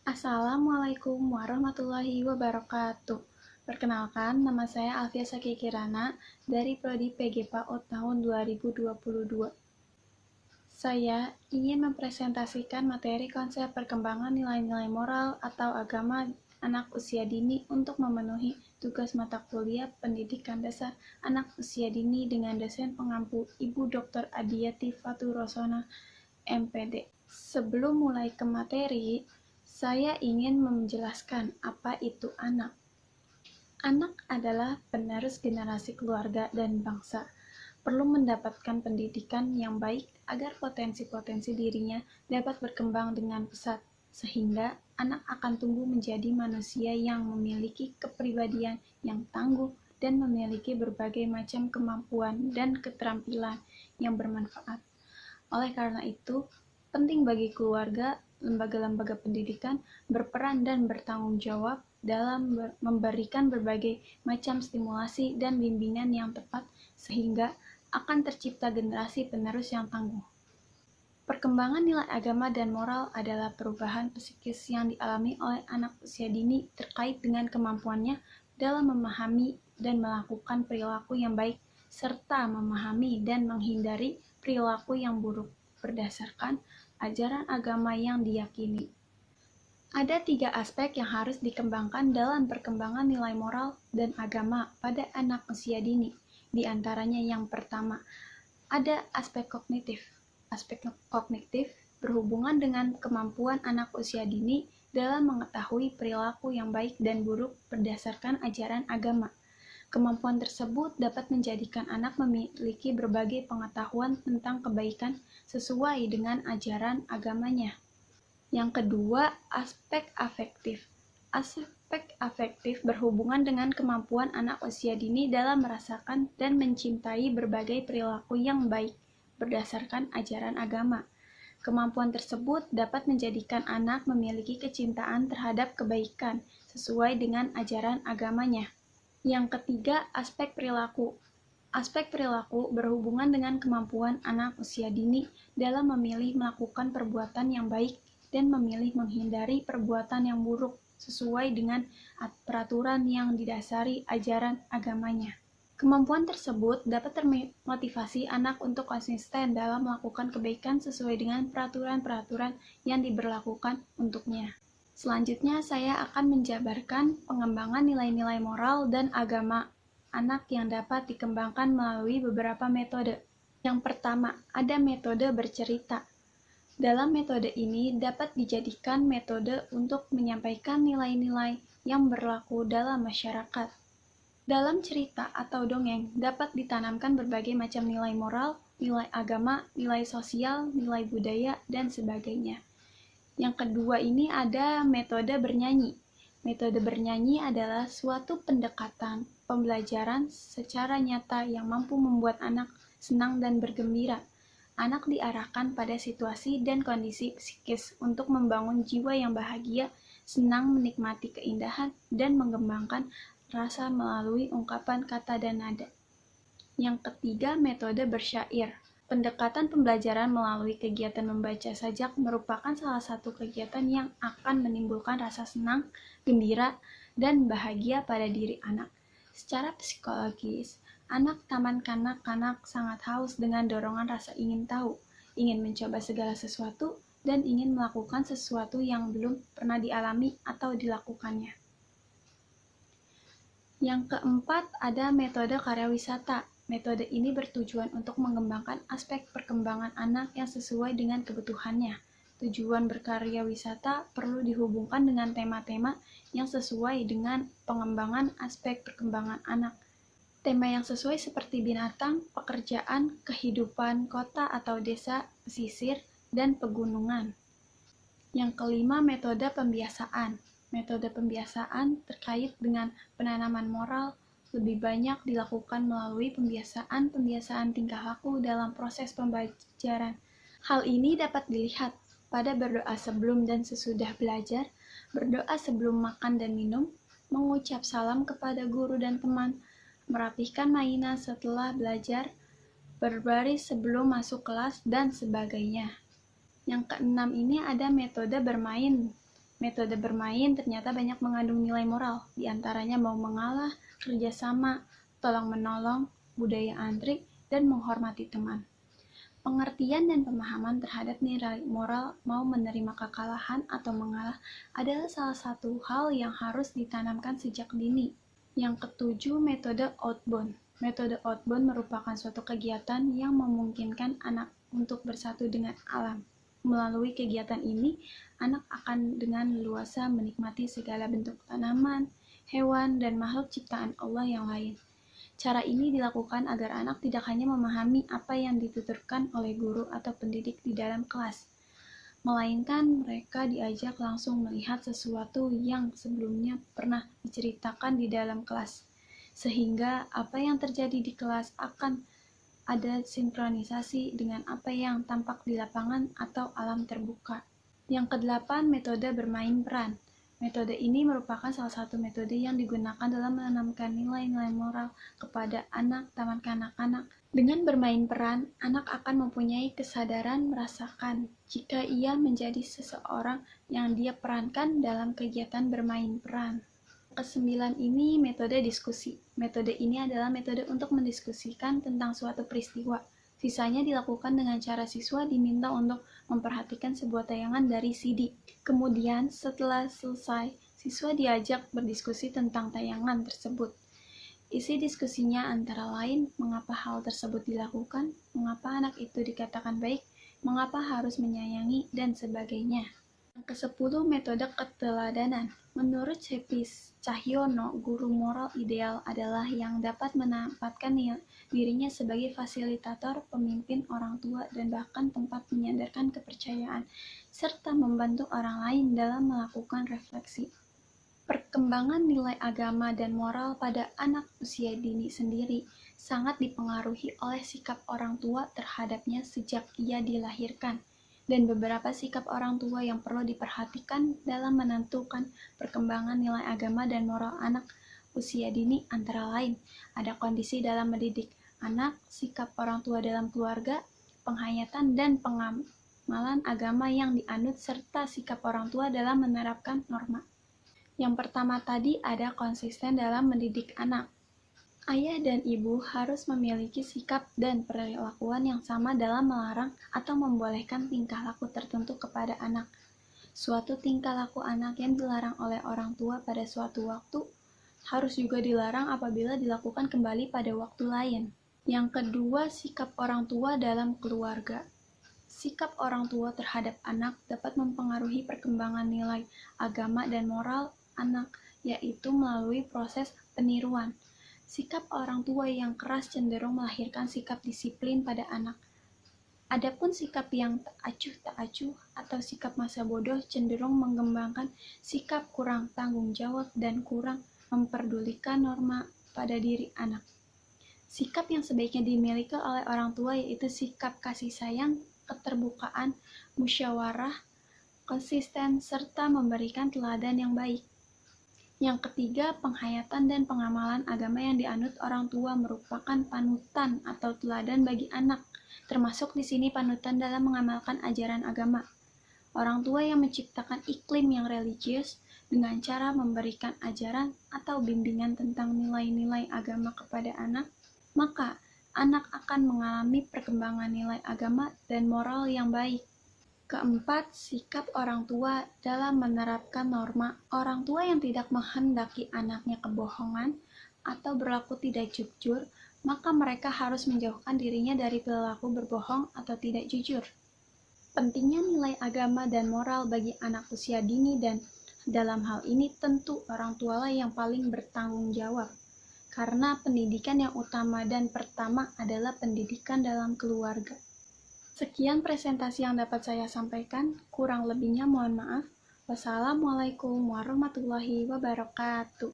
Assalamualaikum warahmatullahi wabarakatuh. Perkenalkan, nama saya Alfia Saki Kirana dari Prodi PGPAO tahun 2022. Saya ingin mempresentasikan materi konsep perkembangan nilai-nilai moral atau agama anak usia dini untuk memenuhi tugas mata kuliah pendidikan dasar anak usia dini dengan dosen pengampu Ibu Dr. Adiati Faturosona, MPD. Sebelum mulai ke materi, saya ingin menjelaskan apa itu anak. Anak adalah penerus generasi keluarga dan bangsa. Perlu mendapatkan pendidikan yang baik agar potensi-potensi dirinya dapat berkembang dengan pesat, sehingga anak akan tumbuh menjadi manusia yang memiliki kepribadian yang tangguh dan memiliki berbagai macam kemampuan dan keterampilan yang bermanfaat. Oleh karena itu, penting bagi keluarga, lembaga-lembaga pendidikan berperan dan bertanggung jawab dalam memberikan berbagai macam stimulasi dan bimbingan yang tepat sehingga akan tercipta generasi penerus yang tangguh. Perkembangan nilai agama dan moral adalah perubahan psikis yang dialami oleh anak usia dini terkait dengan kemampuannya dalam memahami dan melakukan perilaku yang baik serta memahami dan menghindari perilaku yang buruk berdasarkan ajaran agama yang diyakini. Ada 3 aspek yang harus dikembangkan dalam perkembangan nilai moral dan agama pada anak usia dini. Di antaranya yang pertama, ada aspek kognitif. Aspek kognitif berhubungan dengan kemampuan anak usia dini dalam mengetahui perilaku yang baik dan buruk berdasarkan ajaran agama. Kemampuan tersebut dapat menjadikan anak memiliki berbagai pengetahuan tentang kebaikan sesuai dengan ajaran agamanya. Yang kedua, aspek afektif. Aspek afektif berhubungan dengan kemampuan anak usia dini dalam merasakan dan mencintai berbagai perilaku yang baik berdasarkan ajaran agama. Kemampuan tersebut dapat menjadikan anak memiliki kecintaan terhadap kebaikan sesuai dengan ajaran agamanya. Yang ketiga, aspek perilaku. Aspek perilaku berhubungan dengan kemampuan anak usia dini dalam memilih melakukan perbuatan yang baik dan memilih menghindari perbuatan yang buruk sesuai dengan peraturan yang didasari ajaran agamanya. Kemampuan tersebut dapat termotivasi anak untuk konsisten dalam melakukan kebaikan sesuai dengan peraturan-peraturan yang diberlakukan untuknya. Selanjutnya, saya akan menjabarkan pengembangan nilai-nilai moral dan agama anak yang dapat dikembangkan melalui beberapa metode. Yang pertama, ada metode bercerita. Dalam metode ini dapat dijadikan metode untuk menyampaikan nilai-nilai yang berlaku dalam masyarakat. Dalam cerita atau dongeng dapat ditanamkan berbagai macam nilai moral, nilai agama, nilai sosial, nilai budaya, dan sebagainya. Yang kedua ini ada metode bernyanyi. Metode bernyanyi adalah suatu pendekatan pembelajaran secara nyata yang mampu membuat anak senang dan bergembira. Anak diarahkan pada situasi dan kondisi psikis untuk membangun jiwa yang bahagia, senang menikmati keindahan, dan mengembangkan rasa melalui ungkapan kata dan nada. Yang ketiga, metode bersyair. Pendekatan pembelajaran melalui kegiatan membaca sajak merupakan salah satu kegiatan yang akan menimbulkan rasa senang, gembira, dan bahagia pada diri anak. Secara psikologis, anak taman kanak-kanak sangat haus dengan dorongan rasa ingin tahu, ingin mencoba segala sesuatu, dan ingin melakukan sesuatu yang belum pernah dialami atau dilakukannya. Yang keempat, ada metode karya wisata. Metode ini bertujuan untuk mengembangkan aspek perkembangan anak yang sesuai dengan kebutuhannya. Tujuan berkarya wisata perlu dihubungkan dengan tema-tema yang sesuai dengan pengembangan aspek perkembangan anak. Tema yang sesuai seperti binatang, pekerjaan, kehidupan kota atau desa, pesisir, dan pegunungan. Yang kelima, metode pembiasaan. Metode pembiasaan terkait dengan penanaman moral lebih banyak dilakukan melalui pembiasaan tingkah laku dalam proses pembelajaran. Hal ini dapat dilihat pada berdoa sebelum dan sesudah belajar, berdoa sebelum makan dan minum, mengucap salam kepada guru dan teman, merapihkan mainan setelah belajar, berbaris sebelum masuk kelas, dan sebagainya. Yang keenam ini ada metode bermain. Metode bermain ternyata banyak mengandung nilai moral, diantaranya mau mengalah, kerjasama, tolong-menolong, budaya antri, dan menghormati teman. Pengertian dan pemahaman terhadap nilai moral mau menerima kekalahan atau mengalah adalah salah satu hal yang harus ditanamkan sejak dini. Yang ketujuh, metode outbound. Metode outbound merupakan suatu kegiatan yang memungkinkan anak untuk bersatu dengan alam. Melalui kegiatan ini, anak akan dengan leluasa menikmati segala bentuk tanaman, hewan, dan makhluk ciptaan Allah yang lain. Cara ini dilakukan agar anak tidak hanya memahami apa yang dituturkan oleh guru atau pendidik di dalam kelas, melainkan mereka diajak langsung melihat sesuatu yang sebelumnya pernah diceritakan di dalam kelas, sehingga apa yang terjadi di kelas akan ada sinkronisasi dengan apa yang tampak di lapangan atau alam terbuka. Yang kedelapan, metode bermain peran. Metode ini merupakan salah satu metode yang digunakan dalam menanamkan nilai-nilai moral kepada anak taman kanak-kanak. Dengan bermain peran, anak akan mempunyai kesadaran merasakan jika ia menjadi seseorang yang dia perankan dalam kegiatan bermain peran. Kesembilan ini metode diskusi. Metode ini adalah metode untuk mendiskusikan tentang suatu peristiwa. Sisanya dilakukan dengan cara siswa diminta untuk memperhatikan sebuah tayangan dari CD. Kemudian, setelah selesai, siswa diajak berdiskusi tentang tayangan tersebut. Isi diskusinya antara lain, mengapa hal tersebut dilakukan, mengapa anak itu dikatakan baik, mengapa harus menyayangi, dan sebagainya. Yang ke-10, metode keteladanan. Menurut Cepi Cahyono, guru moral ideal adalah yang dapat menempatkan dirinya sebagai fasilitator, pemimpin, orang tua, dan bahkan tempat menyadarkan kepercayaan, serta membantu orang lain dalam melakukan refleksi. Perkembangan nilai agama dan moral pada anak usia dini sendiri sangat dipengaruhi oleh sikap orang tua terhadapnya sejak ia dilahirkan. Dan beberapa sikap orang tua yang perlu diperhatikan dalam menentukan perkembangan nilai agama dan moral anak usia dini antara lain, ada kondisi dalam mendidik anak, sikap orang tua dalam keluarga, penghayatan dan pengamalan agama yang dianut, serta sikap orang tua dalam menerapkan norma. Yang pertama tadi ada konsisten dalam mendidik anak. Ayah dan ibu harus memiliki sikap dan perlakuan yang sama dalam melarang atau membolehkan tingkah laku tertentu kepada anak. Suatu tingkah laku anak yang dilarang oleh orang tua pada suatu waktu harus juga dilarang apabila dilakukan kembali pada waktu lain. Yang kedua, sikap orang tua dalam keluarga. Sikap orang tua terhadap anak dapat mempengaruhi perkembangan nilai agama dan moral anak, yaitu melalui proses peniruan. Sikap orang tua yang keras cenderung melahirkan sikap disiplin pada anak. Adapun sikap yang tak acuh atau sikap masa bodoh cenderung mengembangkan sikap kurang tanggung jawab dan kurang memperdulikan norma pada diri anak. Sikap yang sebaiknya dimiliki oleh orang tua yaitu sikap kasih sayang, keterbukaan, musyawarah, konsisten, serta memberikan teladan yang baik. Yang ketiga, penghayatan dan pengamalan agama yang dianut orang tua merupakan panutan atau teladan bagi anak, termasuk di sini panutan dalam mengamalkan ajaran agama. Orang tua yang menciptakan iklim yang religius dengan cara memberikan ajaran atau bimbingan tentang nilai-nilai agama kepada anak, maka anak akan mengalami perkembangan nilai agama dan moral yang baik. Keempat, sikap orang tua dalam menerapkan norma. Orang tua yang tidak menghendaki anaknya kebohongan atau berlaku tidak jujur, maka mereka harus menjauhkan dirinya dari perilaku berbohong atau tidak jujur. Pentingnya nilai agama dan moral bagi anak usia dini dan dalam hal ini tentu orang tualah yang paling bertanggung jawab. Karena pendidikan yang utama dan pertama adalah pendidikan dalam keluarga. Sekian presentasi yang dapat saya sampaikan, kurang lebihnya mohon maaf. Wassalamualaikum warahmatullahi wabarakatuh.